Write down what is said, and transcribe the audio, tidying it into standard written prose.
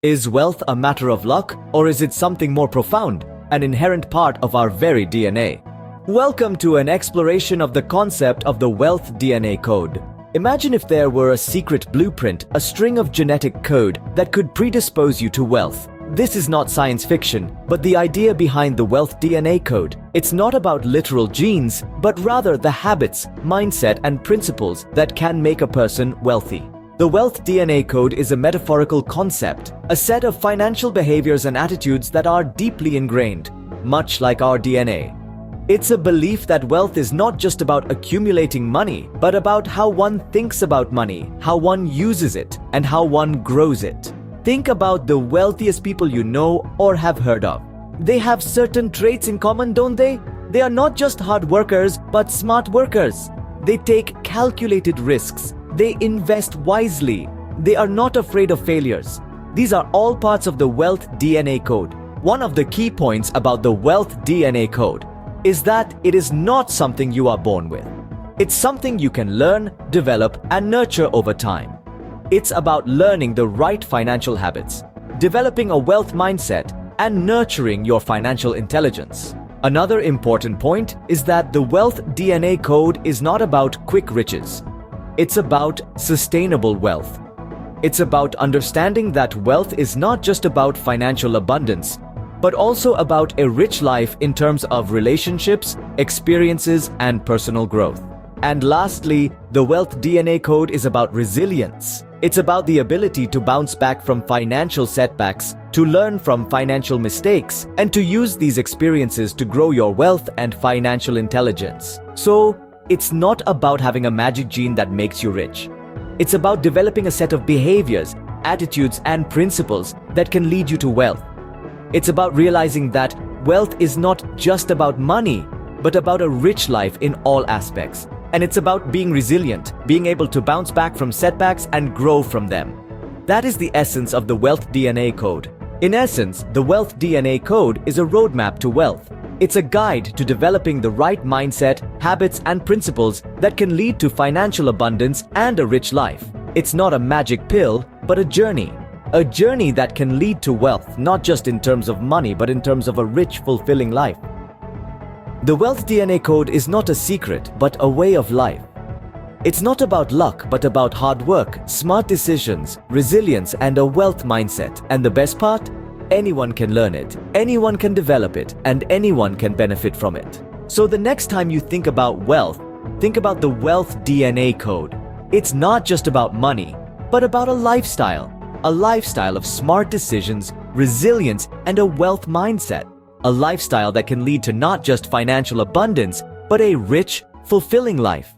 Is wealth a matter of luck, or is it something more profound, an inherent part of our very DNA? Welcome to an exploration of the concept of the wealth DNA code. Imagine if there were a secret blueprint, a string of genetic code that could predispose you to wealth. This is not science fiction, but the idea behind the wealth DNA code. It's not about literal genes, but rather the habits, mindset, and principles that can make a person wealthy. The wealth DNA code is a metaphorical concept, a set of financial behaviors and attitudes that are deeply ingrained, much like our DNA. It's a belief that wealth is not just about accumulating money, but about how one thinks about money, how one uses it, and how one grows it. Think about the wealthiest people you know or have heard of. They have certain traits in common, don't they? They are not just hard workers, but smart workers. They take calculated risks. They invest wisely. They are not afraid of failures. These are all parts of the wealth DNA code. One of the key points about the wealth DNA code is that it is not something you are born with. It's something you can learn, develop, and nurture over time. It's about learning the right financial habits, developing a wealth mindset, and nurturing your financial intelligence. Another important point is that the wealth DNA code is not about quick riches. It's about sustainable wealth. It's about understanding that wealth is not just about financial abundance, but also about a rich life in terms of relationships, experiences, and personal growth. And lastly, the wealth DNA code is about resilience. It's about the ability to bounce back from financial setbacks, to learn from financial mistakes, and to use these experiences to grow your wealth and financial intelligence. So, it's not about having a magic gene that makes you rich. It's about developing a set of behaviors, attitudes, and principles that can lead you to wealth. It's about realizing that wealth is not just about money, but about a rich life in all aspects. And it's about being resilient, being able to bounce back from setbacks and grow from them. That is the essence of the wealth DNA code. In essence, the wealth DNA code is a roadmap to wealth. It's a guide to developing the right mindset, habits, and principles that can lead to financial abundance and a rich life. It's not a magic pill, but a journey. A journey that can lead to wealth, not just in terms of money, but in terms of a rich, fulfilling life. The wealth DNA code is not a secret, but a way of life. It's not about luck, but about hard work, smart decisions, resilience, and a wealth mindset. And the best part? Anyone can learn it, anyone can develop it, and anyone can benefit from it. So the next time you think about wealth, think about the wealth DNA code. It's not just about money, but about a lifestyle of smart decisions, resilience, and a wealth mindset. A lifestyle that can lead to not just financial abundance, but a rich, fulfilling life.